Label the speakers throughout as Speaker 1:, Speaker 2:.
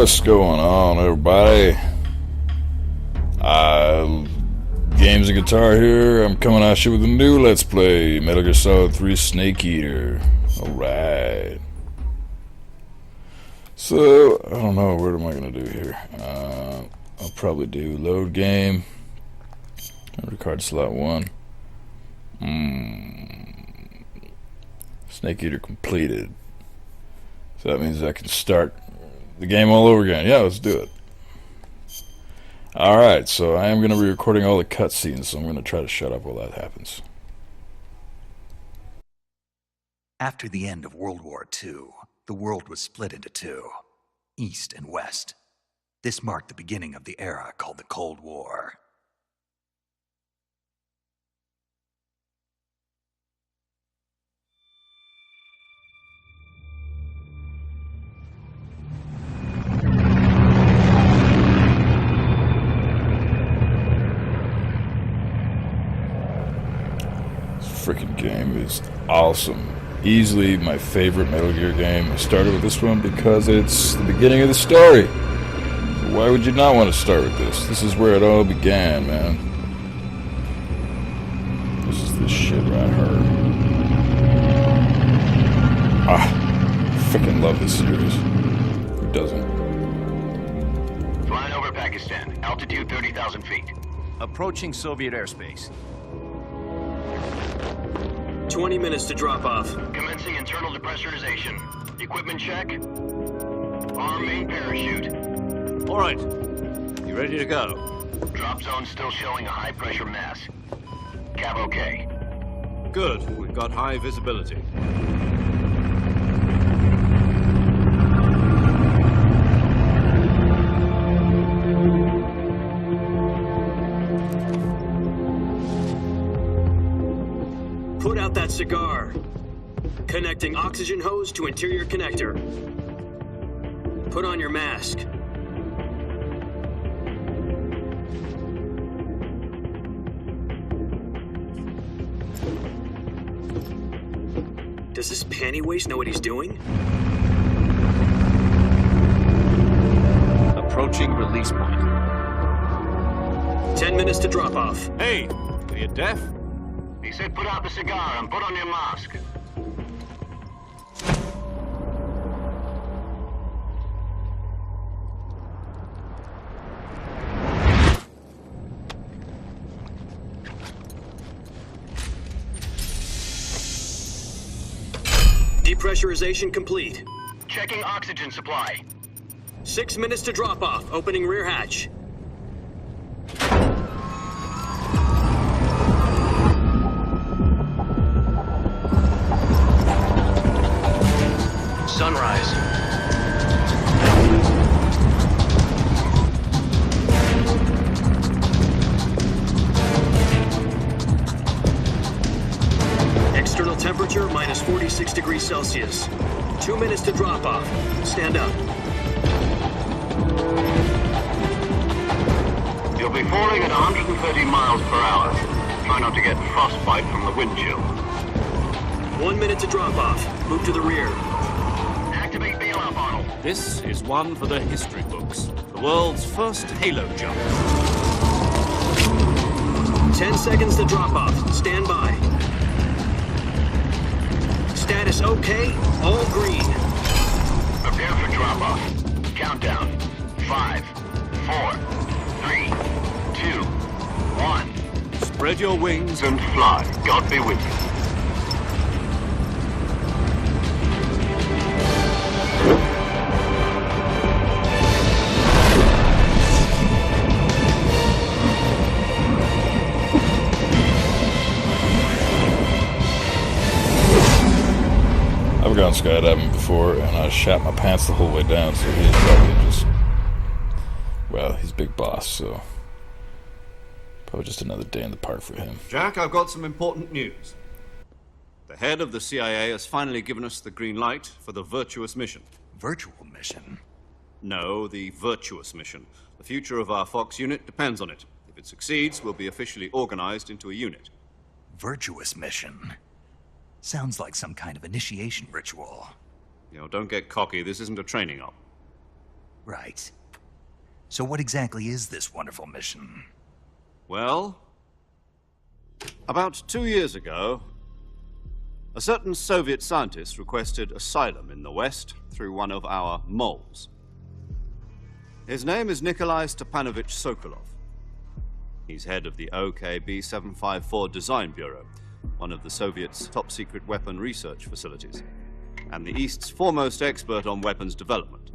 Speaker 1: What's going on, everybody? Games and Guitar here. I'm coming at you with a new Let's Play, Metal Gear Solid 3 Snake Eater. Alright. So, I don't know, what am I going to do here? I'll probably do load game. Record slot 1. Snake Eater completed. So that means I can start the game all over again. Yeah, let's do it. Alright, so I am going to be recording all the cutscenes, so I'm going to try to shut up while that happens.
Speaker 2: After the end of World War II, the world was split into two, East and West. This marked the beginning of the era called the Cold War.
Speaker 1: Freaking game is awesome. Easily my favorite Metal Gear game. I started with this one because it's the beginning of the story. So why would you not want to start with this? This is where it all began, man. This is the shit right here. Freaking love this series. Who doesn't?
Speaker 3: Flying over Pakistan. Altitude 30,000 feet.
Speaker 4: Approaching Soviet airspace.
Speaker 5: 20 minutes to drop off.
Speaker 3: Commencing internal depressurization. Equipment check. Arm main parachute.
Speaker 4: All right. You ready to go?
Speaker 3: Drop zone still showing a high pressure mass. Cav okay.
Speaker 4: Good. We've got high visibility.
Speaker 5: Put out that cigar. Connecting oxygen hose to interior connector. Put on your mask. Does this panty waste know what he's doing?
Speaker 4: Approaching release point.
Speaker 5: 10 minutes to drop off.
Speaker 4: Hey, are you deaf?
Speaker 3: He said put out the cigar and put on your mask.
Speaker 5: Depressurization complete.
Speaker 3: Checking oxygen supply.
Speaker 5: 6 minutes to drop off. Opening rear hatch.
Speaker 3: Sunrise.
Speaker 5: External temperature minus 46 degrees Celsius. 2 minutes to drop off. Stand up.
Speaker 3: You'll be falling at 130 miles per hour. Try not to get frostbite from the wind chill.
Speaker 5: 1 minute to drop off. Move to the rear.
Speaker 3: Activate bailout bottle.
Speaker 4: This is one for the history books. The world's first halo jump.
Speaker 5: 10 seconds to drop off. Stand by. Status okay. All green.
Speaker 3: Prepare for drop off. Countdown. 5, 4, 3, 2, 1.
Speaker 4: Spread your wings.
Speaker 3: And fly. God be with you.
Speaker 1: I've gone skydiving before, and I shat my pants the whole way down, so he's probably just... Well, he's big boss, so... Probably just another day in the park for him.
Speaker 4: Jack, I've got some important news. The head of the CIA has finally given us the green light for the Virtuous Mission.
Speaker 2: Virtual Mission?
Speaker 4: No, the Virtuous Mission. The future of our Fox unit depends on it. If it succeeds, we'll be officially organized into a unit.
Speaker 2: Virtuous Mission? Sounds like some kind of initiation ritual.
Speaker 4: Don't get cocky. This isn't a training op.
Speaker 2: Right. So what exactly is this wonderful mission?
Speaker 4: Well, about 2 years ago, a certain Soviet scientist requested asylum in the West through one of our moles. His name is Nikolai Stepanovich Sokolov. He's head of the OKB-754 Design Bureau, one of the Soviets' top-secret weapon research facilities, and the East's foremost expert on weapons development.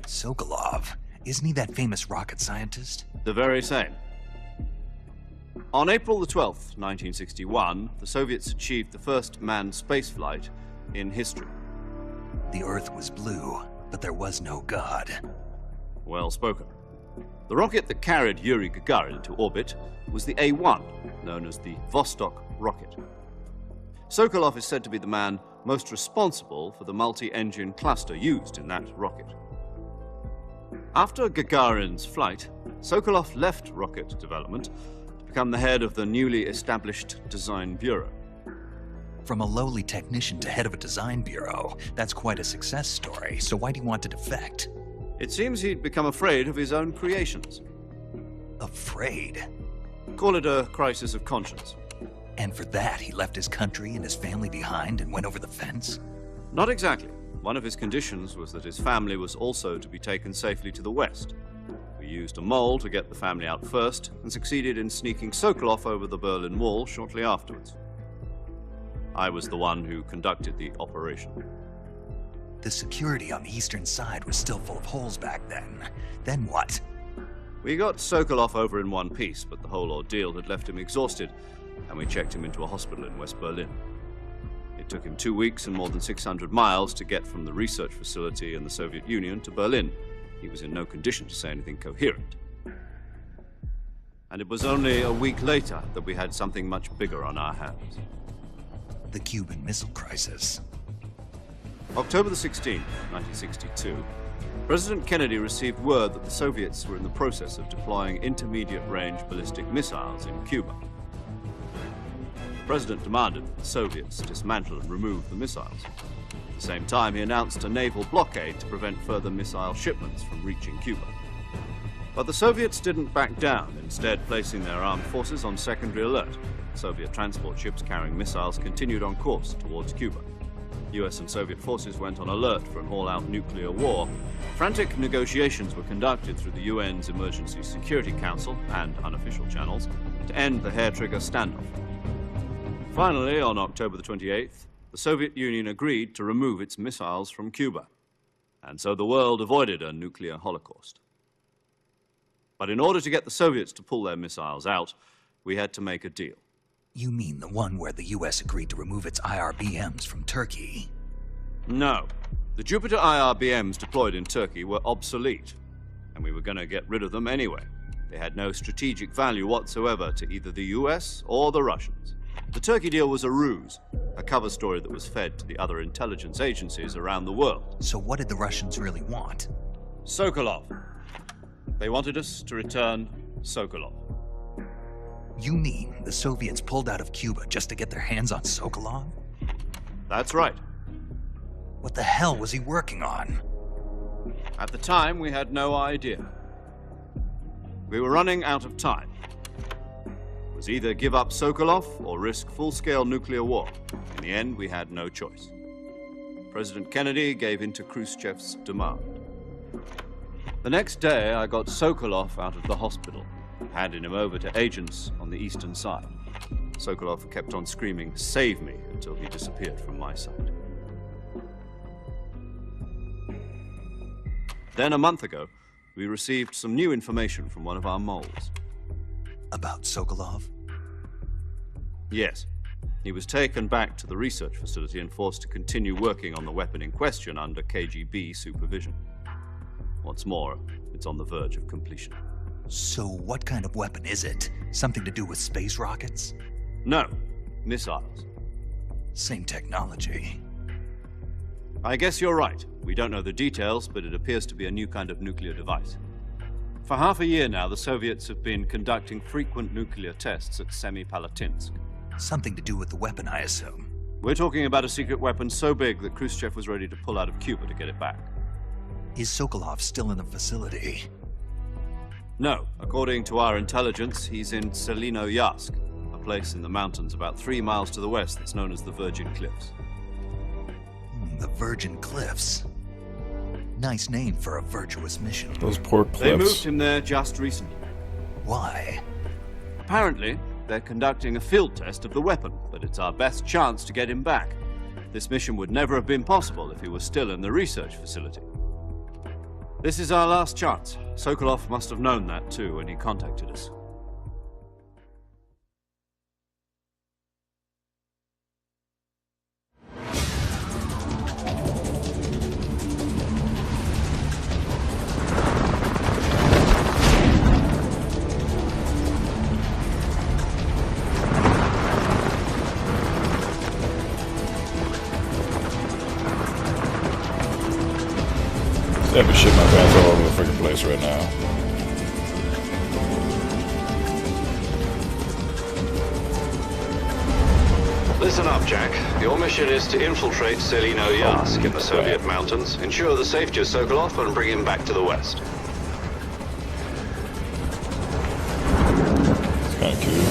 Speaker 2: Sokolov? Isn't he that famous rocket scientist?
Speaker 4: The very same. On April the 12th, 1961, the Soviets achieved the first manned spaceflight in history.
Speaker 2: The Earth was blue, but there was no God.
Speaker 4: Well spoken. The rocket that carried Yuri Gagarin into orbit was the A-1, known as the Vostok rocket. Sokolov is said to be the man most responsible for the multi-engine cluster used in that rocket. After Gagarin's flight, Sokolov left rocket development to become the head of the newly established Design Bureau.
Speaker 2: From a lowly technician to head of a design bureau, that's quite a success story, so why do you want to defect?
Speaker 4: It seems he'd become afraid of his own creations.
Speaker 2: Afraid?
Speaker 4: Call it a crisis of conscience.
Speaker 2: And for that, he left his country and his family behind and went over the fence?
Speaker 4: Not exactly. One of his conditions was that his family was also to be taken safely to the West. We used a mole to get the family out first and succeeded in sneaking Sokolov over the Berlin Wall shortly afterwards. I was the one who conducted the operation.
Speaker 2: The security on the eastern side was still full of holes back then. Then what?
Speaker 4: We got Sokolov over in one piece, but the whole ordeal had left him exhausted, and we checked him into a hospital in West Berlin. It took him 2 weeks and more than 600 miles to get from the research facility in the Soviet Union to Berlin. He was in no condition to say anything coherent. And it was only a week later that we had something much bigger on our hands.
Speaker 2: The Cuban Missile Crisis.
Speaker 4: October the 16th, 1962, President Kennedy received word that the Soviets were in the process of deploying intermediate-range ballistic missiles in Cuba. The President demanded that the Soviets dismantle and remove the missiles. At the same time, he announced a naval blockade to prevent further missile shipments from reaching Cuba. But the Soviets didn't back down, instead placing their armed forces on secondary alert. Soviet transport ships carrying missiles continued on course towards Cuba. US and Soviet forces went on alert for an all-out nuclear war. Frantic negotiations were conducted through the UN's Emergency Security Council and unofficial channels to end the hair-trigger standoff. Finally, on October the 28th, the Soviet Union agreed to remove its missiles from Cuba. And so the world avoided a nuclear holocaust. But in order to get the Soviets to pull their missiles out, we had to make a deal.
Speaker 2: You mean the one where the US agreed to remove its IRBMs from Turkey?
Speaker 4: No. The Jupiter IRBMs deployed in Turkey were obsolete, and we were going to get rid of them anyway. They had no strategic value whatsoever to either the US or the Russians. The Turkey deal was a ruse, a cover story that was fed to the other intelligence agencies around the world.
Speaker 2: So what did the Russians really want?
Speaker 4: Sokolov. They wanted us to return Sokolov.
Speaker 2: You mean the Soviets pulled out of Cuba just to get their hands on Sokolov?
Speaker 4: That's right.
Speaker 2: What the hell was he working on?
Speaker 4: At the time, we had no idea. We were running out of time. It was either give up Sokolov or risk full-scale nuclear war. In the end, we had no choice. President Kennedy gave in to Khrushchev's demand. The next day, I got Sokolov out of the hospital, handing him over to agents on the eastern side. Sokolov kept on screaming, "Save me," until he disappeared from my sight. Then a month ago, we received some new information from one of our moles.
Speaker 2: About Sokolov?
Speaker 4: Yes. He was taken back to the research facility and forced to continue working on the weapon in question under KGB supervision. What's more, it's on the verge of completion.
Speaker 2: So what kind of weapon is it? Something to do with space rockets?
Speaker 4: No, missiles.
Speaker 2: Same technology.
Speaker 4: I guess you're right. We don't know the details, but it appears to be a new kind of nuclear device. For half a year now, the Soviets have been conducting frequent nuclear tests at Semipalatinsk.
Speaker 2: Something to do with the weapon, I assume.
Speaker 4: We're talking about a secret weapon so big that Khrushchev was ready to pull out of Cuba to get it back.
Speaker 2: Is Sokolov still in the facility?
Speaker 4: No. According to our intelligence, he's in Selino-Yask, a place in the mountains about 3 miles to the west that's known as the Virgin Cliffs.
Speaker 2: The Virgin Cliffs. Nice name for a virtuous mission.
Speaker 1: Those poor cliffs.
Speaker 4: They moved him there just recently.
Speaker 2: Why?
Speaker 4: Apparently, they're conducting a field test of the weapon, but it's our best chance to get him back. This mission would never have been possible if he was still in the research facility. This is our last chance. Sokolov must have known that too when he contacted us.
Speaker 1: I have to shit my pants all over the freaking place right now.
Speaker 3: Listen up, Jack. Your mission is to infiltrate Selino-Yask in the Soviet mountains, ensure the safety of Sokolov, and bring him back to the west.
Speaker 1: It's kind of cute.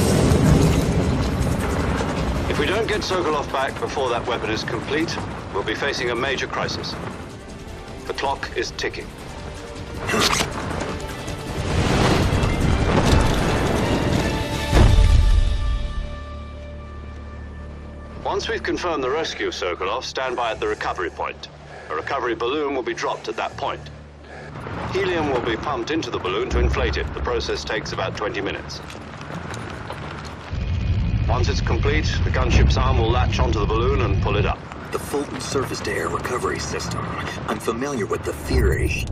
Speaker 3: If we don't get Sokolov back before that weapon is complete, we'll be facing a major crisis. The clock is ticking. Once we've confirmed the rescue of Sokolov, stand by at the recovery point. A recovery balloon will be dropped at that point. Helium will be pumped into the balloon to inflate it. The process takes about 20 minutes. Once it's complete, the gunship's arm will latch onto the balloon and pull it up.
Speaker 5: The Fulton surface-to-air recovery system. I'm familiar with the theory.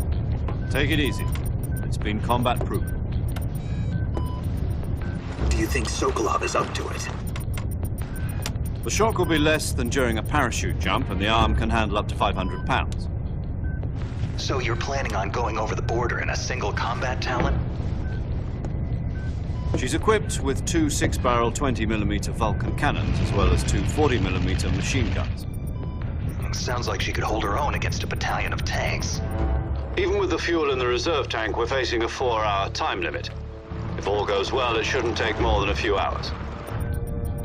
Speaker 4: Take it easy. It's been combat-proven.
Speaker 5: Do you think Sokolov is up to it?
Speaker 4: The shock will be less than during a parachute jump, and the arm can handle up to 500 pounds.
Speaker 2: So you're planning on going over the border in a single combat talent?
Speaker 4: She's equipped with 2 6-barrel 20mm Vulcan cannons, as well as 2 40mm machine guns.
Speaker 2: Sounds like she could hold her own against a battalion of tanks.
Speaker 3: Even with the fuel in the reserve tank, we're facing a 4-hour time limit. If all goes well, it shouldn't take more than a few hours.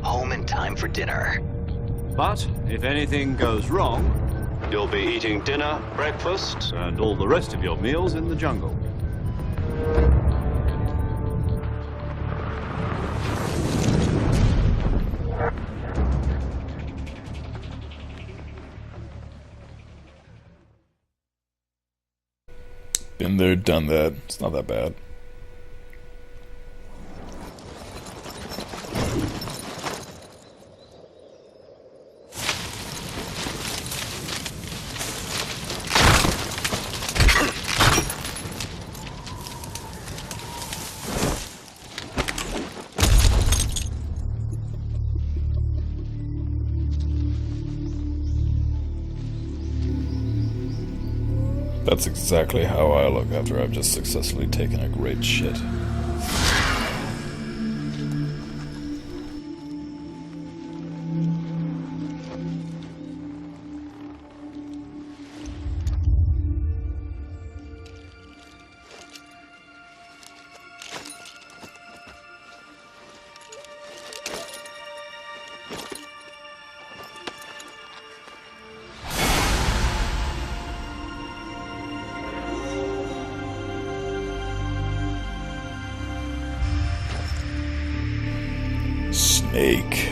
Speaker 2: Home in time for dinner.
Speaker 4: But if anything goes wrong, you'll be eating dinner, breakfast, and all the rest of your meals in the jungle.
Speaker 1: Been there, done that. It's not that bad. That's exactly how I look after I've just successfully taken a great shit. Snake.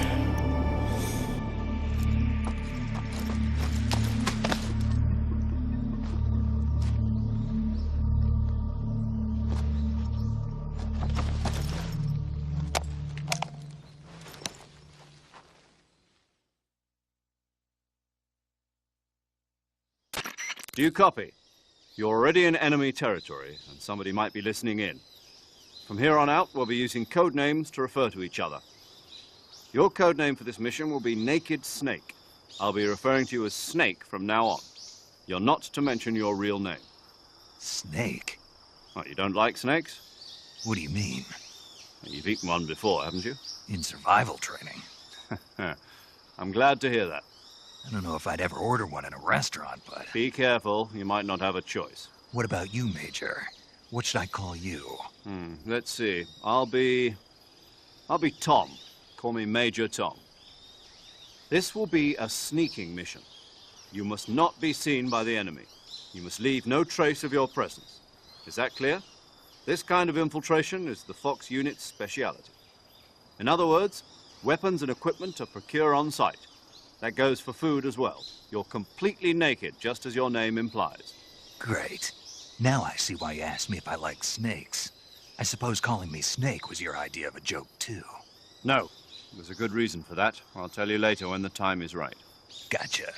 Speaker 4: Do you copy? You're already in enemy territory, and somebody might be listening in. From here on out, we'll be using code names to refer to each other. Your code name for this mission will be Naked Snake. I'll be referring to you as Snake from now on. You're not to mention your real name.
Speaker 2: Snake?
Speaker 4: What, you don't like snakes?
Speaker 2: What do you mean?
Speaker 4: You've eaten one before, haven't you?
Speaker 2: In survival training.
Speaker 4: I'm glad to hear that.
Speaker 2: I don't know if I'd ever order one in a restaurant, but...
Speaker 4: Be careful, you might not have a choice.
Speaker 2: What about you, Major? What should I call you?
Speaker 4: Let's see. I'll be Tom. Call me Major Tom. This will be a sneaking mission. You must not be seen by the enemy. You must leave no trace of your presence. Is that clear? This kind of infiltration is the Fox unit's speciality. In other words, weapons and equipment are procured on site. That goes for food as well. You're completely naked, just as your name implies.
Speaker 2: Great. Now I see why you asked me if I like snakes. I suppose calling me Snake was your idea of a joke, too.
Speaker 4: No, there's a good reason for that. I'll tell you later when the time is right.
Speaker 2: Gotcha.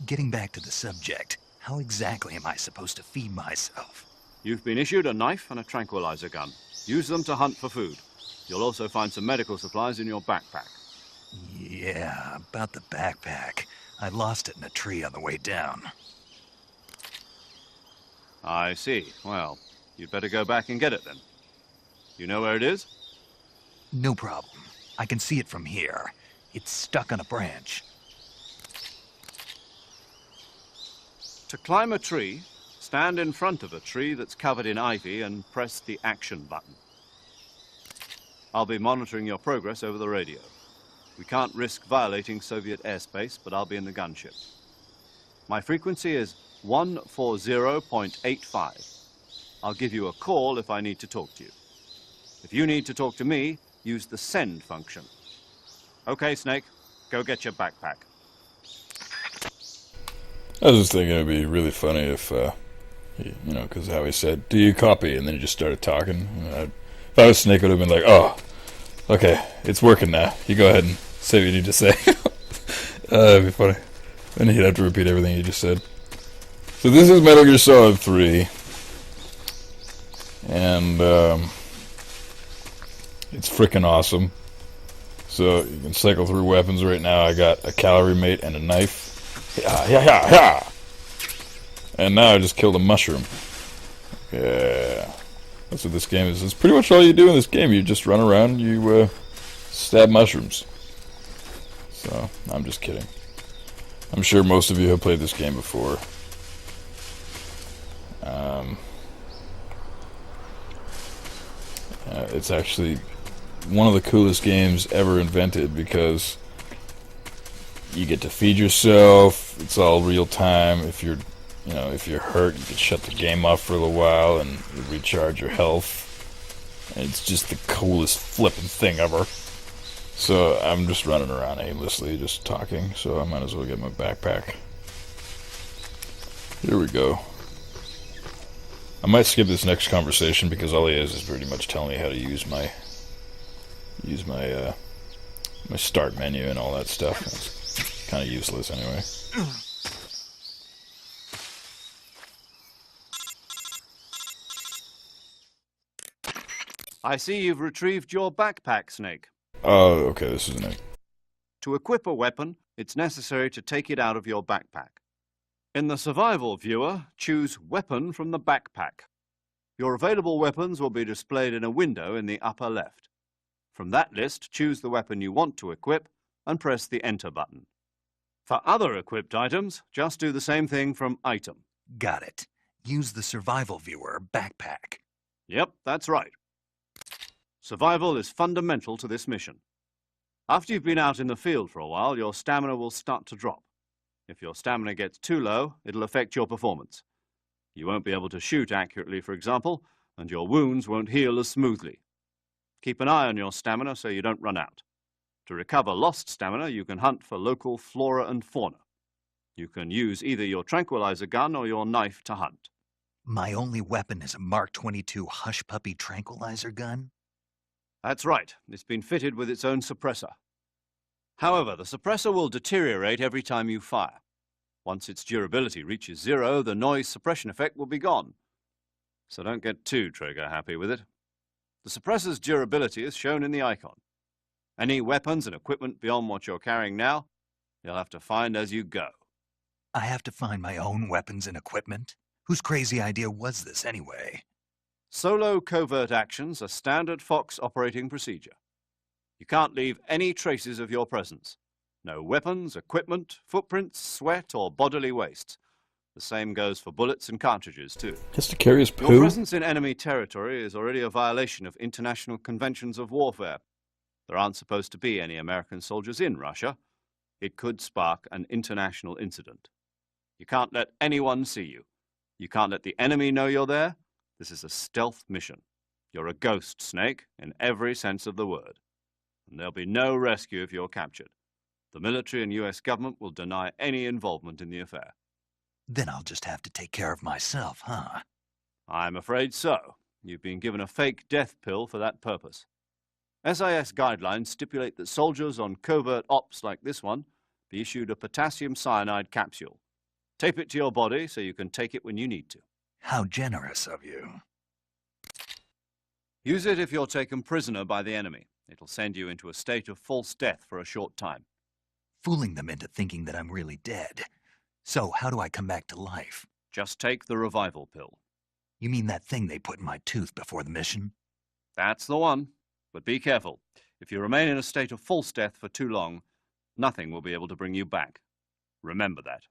Speaker 2: Getting back to the subject, how exactly am I supposed to feed myself?
Speaker 4: You've been issued a knife and a tranquilizer gun. Use them to hunt for food. You'll also find some medical supplies in your backpack.
Speaker 2: Yeah, about the backpack. I lost it in a tree on the way down.
Speaker 4: I see. Well, you'd better go back and get it then. You know where it is?
Speaker 2: No problem. I can see it from here. It's stuck on a branch.
Speaker 4: To climb a tree, stand in front of a tree that's covered in ivy and press the action button. I'll be monitoring your progress over the radio. We can't risk violating Soviet airspace, but I'll be in the gunship. My frequency is 140.85. I'll give you a call if I need to talk to you. If you need to talk to me, use the send function. Okay, Snake, go get your backpack.
Speaker 1: I was just thinking it'd be really funny if, because how he said, "Do you copy?" and then he just started talking. If I was Snake, I would have been like, "Oh, okay, it's working now. You go ahead and say what you need to say." That'd be funny. Then he'd have to repeat everything he just said. So this is Metal Gear Solid 3. And, it's freaking awesome. So you can cycle through weapons right now. I got a calorimeter and a knife. Yeah. And now I just killed a mushroom. Yeah. That's what this game is. It's pretty much all you do in this game. You just run around, you stab mushrooms. So, I'm just kidding. I'm sure most of you have played this game before. It's actually one of the coolest games ever invented because you get to feed yourself. It's all real time. If you're hurt, you can shut the game off for a little while and recharge your health. And it's just the coolest flipping thing ever. So I'm just running around aimlessly, just talking. So I might as well get my backpack. Here we go. I might skip this next conversation because all he is pretty much telling me how to use my my start menu and all that stuff. It's kind of useless anyway.
Speaker 4: I see you've retrieved your backpack, Snake.
Speaker 1: Oh, okay, this isn't it.
Speaker 4: To equip a weapon, it's necessary to take it out of your backpack. In the survival viewer, choose Weapon from the backpack. Your available weapons will be displayed in a window in the upper left. From that list, choose the weapon you want to equip and press the Enter button. For other equipped items, just do the same thing from Item.
Speaker 2: Got it. Use the survival viewer backpack.
Speaker 4: Yep, that's right. Survival is fundamental to this mission. After you've been out in the field for a while, your stamina will start to drop. If your stamina gets too low, it'll affect your performance. You won't be able to shoot accurately, for example, and your wounds won't heal as smoothly. Keep an eye on your stamina so you don't run out. To recover lost stamina, you can hunt for local flora and fauna. You can use either your tranquilizer gun or your knife to hunt.
Speaker 2: My only weapon is a Mark 22 Hush Puppy tranquilizer gun?
Speaker 4: That's right. It's been fitted with its own suppressor. However, the suppressor will deteriorate every time you fire. Once its durability reaches 0, the noise suppression effect will be gone. So don't get too trigger-happy with it. The suppressor's durability is shown in the icon. Any weapons and equipment beyond what you're carrying now, you'll have to find as you go.
Speaker 2: I have to find my own weapons and equipment? Whose crazy idea was this anyway?
Speaker 4: Solo covert actions are standard Fox operating procedure. You can't leave any traces of your presence. No weapons, equipment, footprints, sweat, or bodily wastes. The same goes for bullets and cartridges, too.
Speaker 1: Has to carry his
Speaker 4: Your
Speaker 1: poo?
Speaker 4: presence in enemy territory is already a violation of international conventions of warfare. There aren't supposed to be any American soldiers in Russia. It could spark an international incident. You can't let anyone see you. You can't let the enemy know you're there. This is a stealth mission. You're a ghost, Snake, in every sense of the word. And there'll be no rescue if you're captured. The military and US government will deny any involvement in the affair.
Speaker 2: Then I'll just have to take care of myself, huh?
Speaker 4: I'm afraid so. You've been given a fake death pill for that purpose. SIS guidelines stipulate that soldiers on covert ops like this one be issued a potassium cyanide capsule. Tape it to your body so you can take it when you need to.
Speaker 2: How generous of you.
Speaker 4: Use it if you're taken prisoner by the enemy. It'll send you into a state of false death for a short time.
Speaker 2: Fooling them into thinking that I'm really dead. So how do I come back to life?
Speaker 4: Just take the revival pill.
Speaker 2: You mean that thing they put in my tooth before the mission?
Speaker 4: That's the one. But be careful. If you remain in a state of false death for too long, nothing will be able to bring you back. Remember that.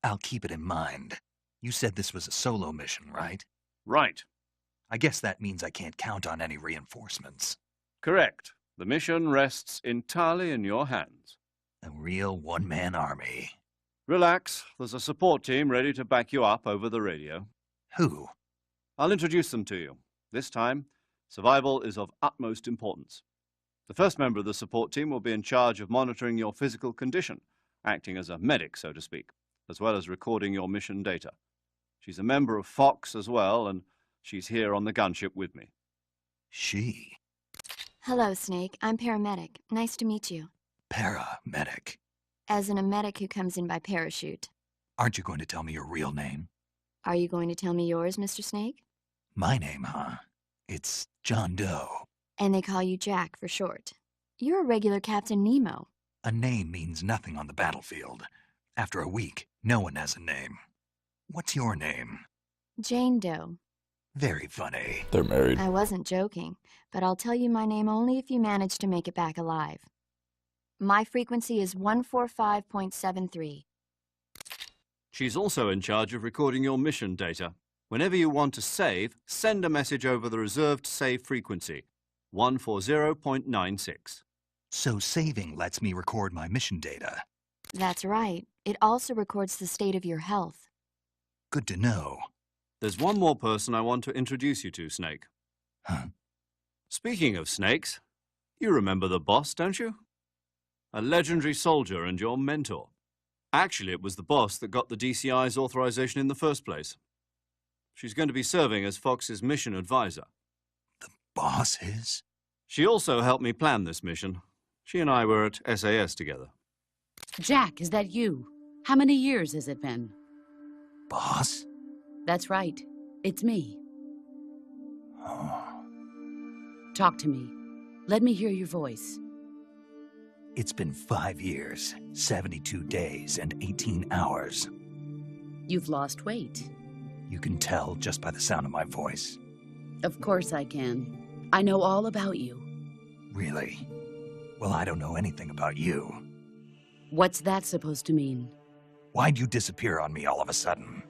Speaker 2: I'll keep it in mind. You said this was a solo mission, right?
Speaker 4: Right.
Speaker 2: I guess that means I can't count on any reinforcements.
Speaker 4: Correct. The mission rests entirely in your hands.
Speaker 2: A real one-man army.
Speaker 4: Relax. There's a support team ready to back you up over the radio.
Speaker 2: Who?
Speaker 4: I'll introduce them to you. This time, survival is of utmost importance. The first member of the support team will be in charge of monitoring your physical condition, acting as a medic, so to speak, as well as recording your mission data. She's a member of Fox as well, and she's here on the gunship with me.
Speaker 2: She?
Speaker 6: Hello, Snake. I'm paramedic. Nice to meet you.
Speaker 2: Paramedic.
Speaker 6: As in a medic who comes in by parachute.
Speaker 2: Aren't you going to tell me your real name?
Speaker 6: Are you going to tell me yours, Mr. Snake?
Speaker 2: My name, huh? It's John Doe.
Speaker 6: And they call you Jack for short. You're a regular Captain Nemo.
Speaker 2: A name means nothing on the battlefield. After a week, no one has a name. What's your name?
Speaker 6: Jane Doe.
Speaker 2: Very funny.
Speaker 1: They're married.
Speaker 6: I wasn't joking, but I'll tell you my name only if you manage to make it back alive. My frequency is 145.73.
Speaker 4: She's also in charge of recording your mission data. Whenever you want to save, send a message over the reserved save frequency, 140.96.
Speaker 2: So saving lets me record my mission data.
Speaker 6: That's right. It also records the state of your health.
Speaker 2: Good to know.
Speaker 4: There's one more person I want to introduce you to, Snake.
Speaker 2: Huh?
Speaker 4: Speaking of snakes, you remember the boss, don't you? A legendary soldier and your mentor. Actually, it was the boss that got the DCI's authorization in the first place. She's going to be serving as Fox's mission advisor.
Speaker 2: The boss is?
Speaker 4: She also helped me plan this mission. She and I were at SAS together.
Speaker 7: Jack, is that you? How many years has it been?
Speaker 2: Boss?
Speaker 7: That's right. It's me.
Speaker 2: Oh.
Speaker 7: Talk to me. Let me hear your voice.
Speaker 2: It's been 5 years, 72 days, and 18 hours.
Speaker 7: You've lost weight.
Speaker 2: You can tell just by the sound of my voice.
Speaker 7: Of course I can. I know all about you.
Speaker 2: Really? Well, I don't know anything about you.
Speaker 7: What's that supposed to mean?
Speaker 2: Why'd you disappear on me all of a sudden?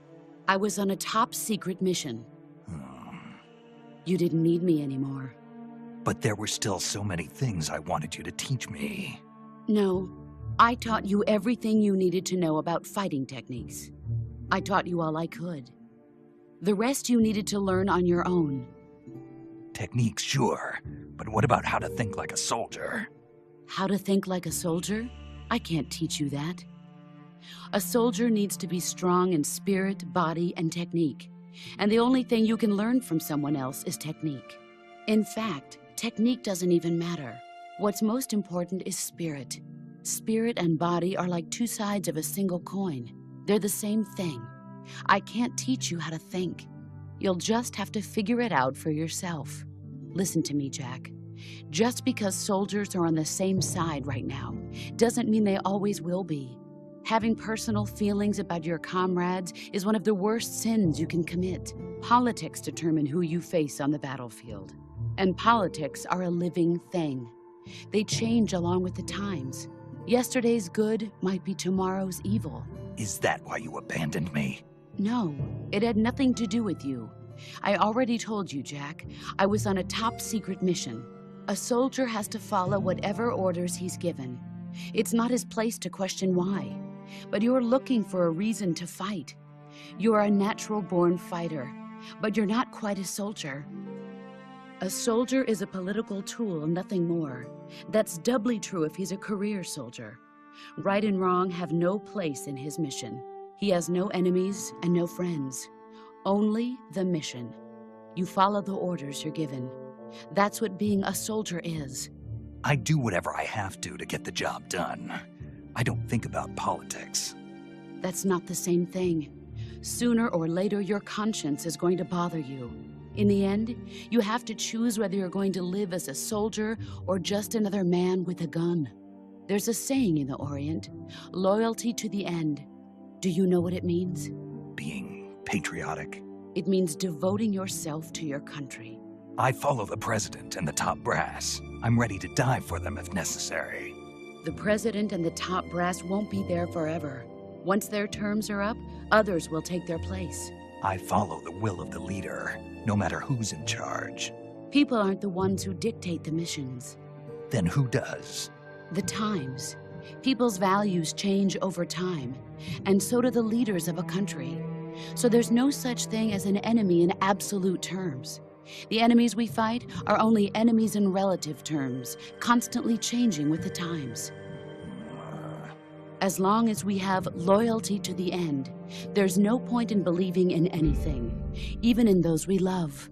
Speaker 7: I was on a top-secret mission.
Speaker 2: Hmm.
Speaker 7: You didn't need me anymore.
Speaker 2: But there were still so many things I wanted you to teach me.
Speaker 7: No, I taught you everything you needed to know about fighting techniques. I taught you all I could. The rest you needed to learn on your own.
Speaker 2: Techniques, sure. But what about how to think like a soldier?
Speaker 7: How to think like a soldier? I can't teach you that. A soldier needs to be strong in spirit, body, and technique. And the only thing you can learn from someone else is technique. In fact, technique doesn't even matter. What's most important is spirit. Spirit and body are like two sides of a single coin. They're the same thing. I can't teach you how to think. You'll just have to figure it out for yourself. Listen to me, Jack. Just because soldiers are on the same side right now doesn't mean they always will be. Having personal feelings about your comrades is one of the worst sins you can commit. Politics determine who you face on the battlefield. And politics are a living thing. They change along with the times. Yesterday's good might be tomorrow's evil.
Speaker 2: Is that why you abandoned me?
Speaker 7: No, it had nothing to do with you. I already told you, Jack. I was on a top-secret mission. A soldier has to follow whatever orders he's given. It's not his place to question why. But you're looking for a reason to fight. You're a natural-born fighter, but you're not quite a soldier. A soldier is a political tool, nothing more. That's doubly true if he's a career soldier. Right and wrong have no place in his mission. He has no enemies and no friends. Only the mission. You follow the orders you're given. That's what being a soldier is.
Speaker 2: I do whatever I have to get the job done. I don't think about politics.
Speaker 7: That's not the same thing. Sooner or later, your conscience is going to bother you. In the end, you have to choose whether you're going to live as a soldier or just another man with a gun. There's a saying in the Orient, loyalty to the end. Do you know what it means?
Speaker 2: Being patriotic.
Speaker 7: It means devoting yourself to your country.
Speaker 2: I follow the president and the top brass. I'm ready to die for them if necessary.
Speaker 7: The president and the top brass won't be there forever. Once their terms are up, others will take their place.
Speaker 2: I follow the will of the leader, no matter who's in charge.
Speaker 7: People aren't the ones who dictate the missions.
Speaker 2: Then who does?
Speaker 7: The times. People's values change over time, and so do the leaders of a country. So there's no such thing as an enemy in absolute terms. The enemies we fight are only enemies in relative terms, constantly changing with the times. As long as we have loyalty to the end, there's no point in believing in anything, even in those we love.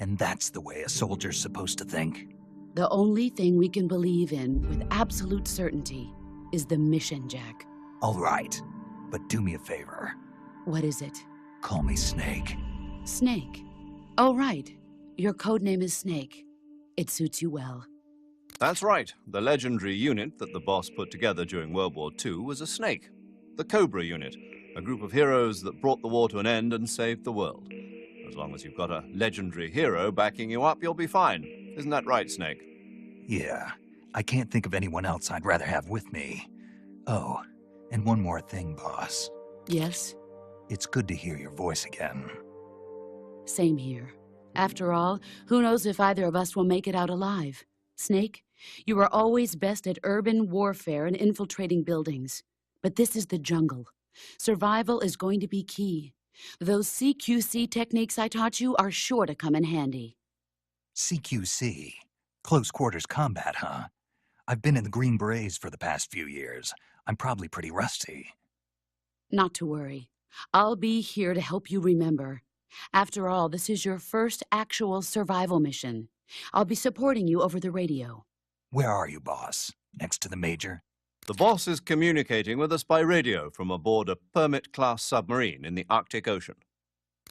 Speaker 2: And that's the way a soldier's supposed to think?
Speaker 7: The only thing we can believe in with absolute certainty is the mission, Jack.
Speaker 2: All right, but do me a favor.
Speaker 7: What is it?
Speaker 2: Call me Snake.
Speaker 7: Snake? Oh, right. Your codename is Snake. It suits you well.
Speaker 4: That's right. The legendary unit that the boss put together during World War II was a snake. The Cobra unit, a group of heroes that brought the war to an end and saved the world. As long as you've got a legendary hero backing you up, you'll be fine. Isn't that right, Snake?
Speaker 2: Yeah, I can't think of anyone else I'd rather have with me. Oh, and one more thing, boss.
Speaker 7: Yes?
Speaker 2: It's good to hear your voice again.
Speaker 7: Same here. After all, who knows if either of us will make it out alive? Snake, you are always best at urban warfare and infiltrating buildings. But this is the jungle. Survival is going to be key. Those CQC techniques I taught you are sure to come in handy.
Speaker 2: CQC? Close quarters combat, huh? I've been in the Green Berets for the past few years. I'm probably pretty rusty.
Speaker 7: Not to worry. I'll be here to help you remember. After all, this is your first actual survival mission. I'll be supporting you over the radio.
Speaker 2: Where are you, boss? Next to the Major?
Speaker 4: The boss is communicating with us by radio from aboard a Permit-class submarine in the Arctic Ocean.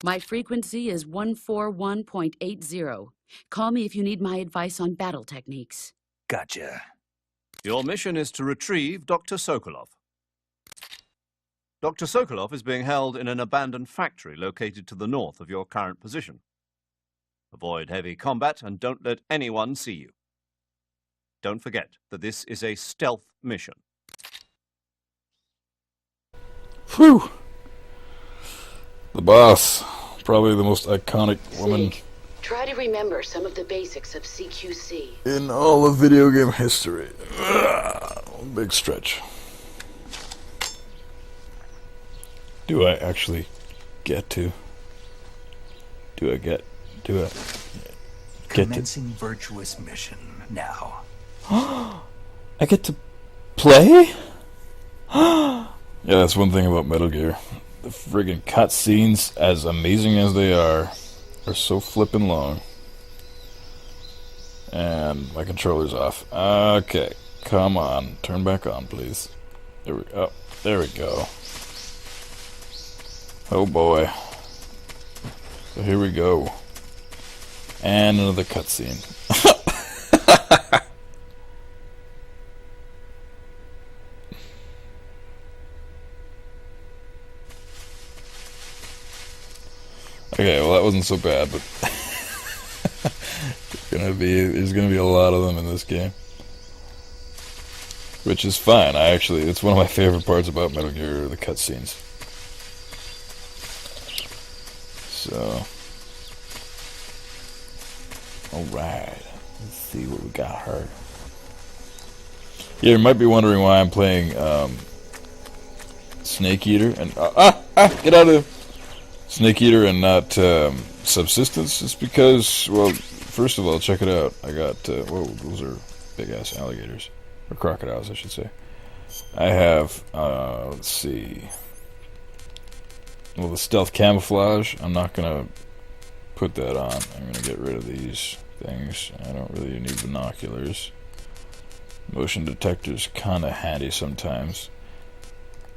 Speaker 7: My frequency is 141.80. Call me if you need my advice on battle techniques.
Speaker 2: Gotcha.
Speaker 4: Your mission is to retrieve Dr. Sokolov. Dr. Sokolov is being held in an abandoned factory located to the north of your current position. Avoid heavy combat and don't let anyone see you. Don't forget that this is a stealth mission.
Speaker 1: Phew! The boss. Probably the most iconic woman
Speaker 7: Snake, try to remember some of the basics of CQC.
Speaker 1: in all of video game history. Big stretch. Do I actually get to? Do I get to?
Speaker 2: Commencing Virtuous Mission now.
Speaker 1: I get to play? Yeah, that's one thing about Metal Gear. The friggin' cutscenes, as amazing as they are so flippin' long. And my controller's off. Okay, come on. Turn back on, please. There we go. There we go. Oh boy. So here we go. And another cutscene. Okay, well that wasn't so bad, but there's gonna be a lot of them in this game. which is fine. It's one of my favorite parts about Metal Gear, the cutscenes. So, alright, let's see what we got here. Yeah, you might be wondering why I'm playing Snake Eater and get out of there. Snake Eater and not Subsistence. It's because, well, first of all, check it out. I got whoa, those are big ass alligators or crocodiles, I should say. I have let's see. Well, the stealth camouflage. I'm not gonna put that on. I'm gonna get rid of these things. I don't really need binoculars. Motion detector's kind of handy sometimes.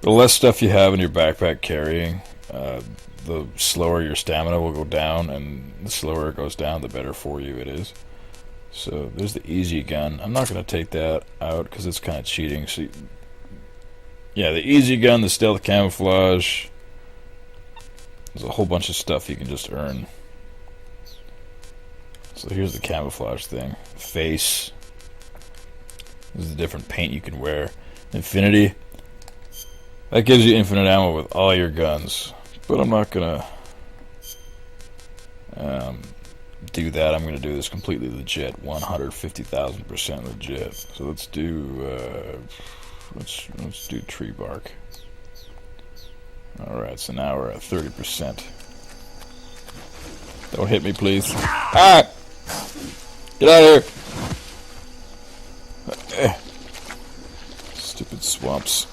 Speaker 1: The less stuff you have in your backpack carrying, the slower your stamina will go down, and the slower it goes down, the better for you it is. So there's the easy gun. I'm not going to take that out because it's kind of cheating. So, yeah, the easy gun, the stealth camouflage. There's a whole bunch of stuff you can just earn. So here's the camouflage thing. Face. This is the different paint you can wear. Infinity. That gives you infinite ammo with all your guns. But I'm not gonna do that. I'm gonna do this completely legit. 150,000% legit. So let's do let's do tree bark. Alright, so now we're at 30%. Don't hit me, please. Ah! Get out of here! Stupid swamps.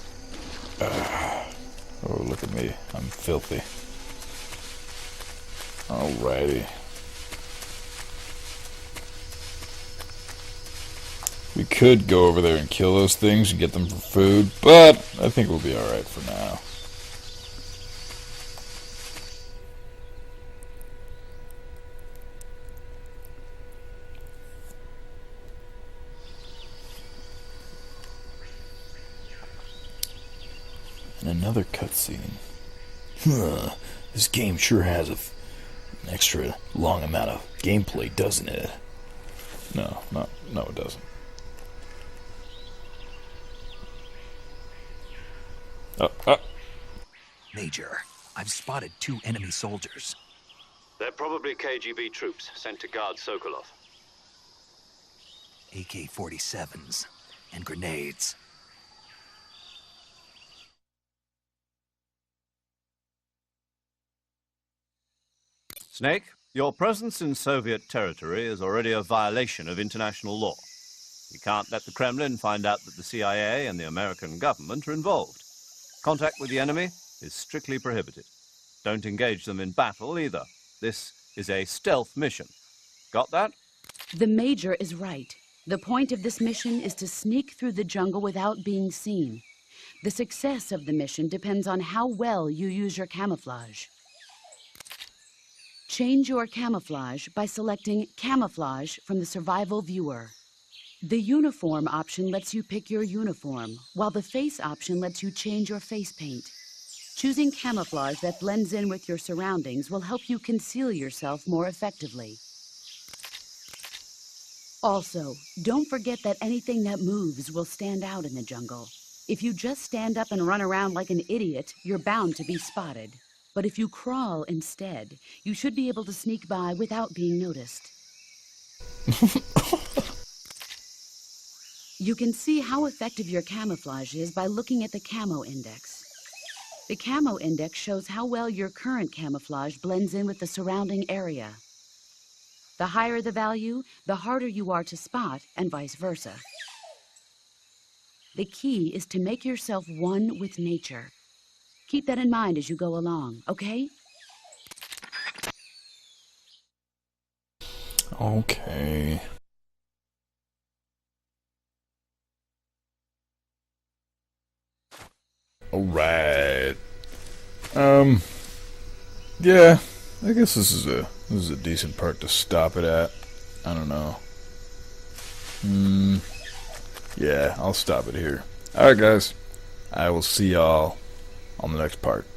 Speaker 1: Oh, look at me. I'm filthy. Alrighty. We could go over there and kill those things and get them for food, but I think we'll be alright for now. And another cutscene. This game sure has an extra long amount of gameplay, doesn't it? No, it doesn't.
Speaker 2: Major, I've spotted 2 enemy soldiers.
Speaker 3: They're probably KGB troops sent to guard Sokolov.
Speaker 2: AK-47s and grenades.
Speaker 4: Snake, your presence in Soviet territory is already a violation of international law. You can't let the Kremlin find out that the CIA and the American government are involved. Contact with the enemy is strictly prohibited. Don't engage them in battle either. This is a stealth mission. Got that?
Speaker 7: The Major is right. The point of this mission is to sneak through the jungle without being seen. The success of the mission depends on how well you use your camouflage. Change your camouflage by selecting Camouflage from the Survival Viewer. The Uniform option lets you pick your uniform, while the Face option lets you change your face paint. Choosing camouflage that blends in with your surroundings will help you conceal yourself more effectively. Also, don't forget that anything that moves will stand out in the jungle. If you just stand up and run around like an idiot, you're bound to be spotted. But if you crawl instead, you should be able to sneak by without being noticed. You can see how effective your camouflage is by looking at the Camo Index. The Camo Index shows how well your current camouflage blends in with the surrounding area. The higher the value, the harder you are to spot, and vice versa. The key is to make yourself one with nature. Keep that in mind as you go along, okay?
Speaker 1: Okay. Alright. Yeah, I guess this is a decent part to stop it at. I don't know. Yeah, I'll stop it here. Alright guys, I will see y'all on the next part.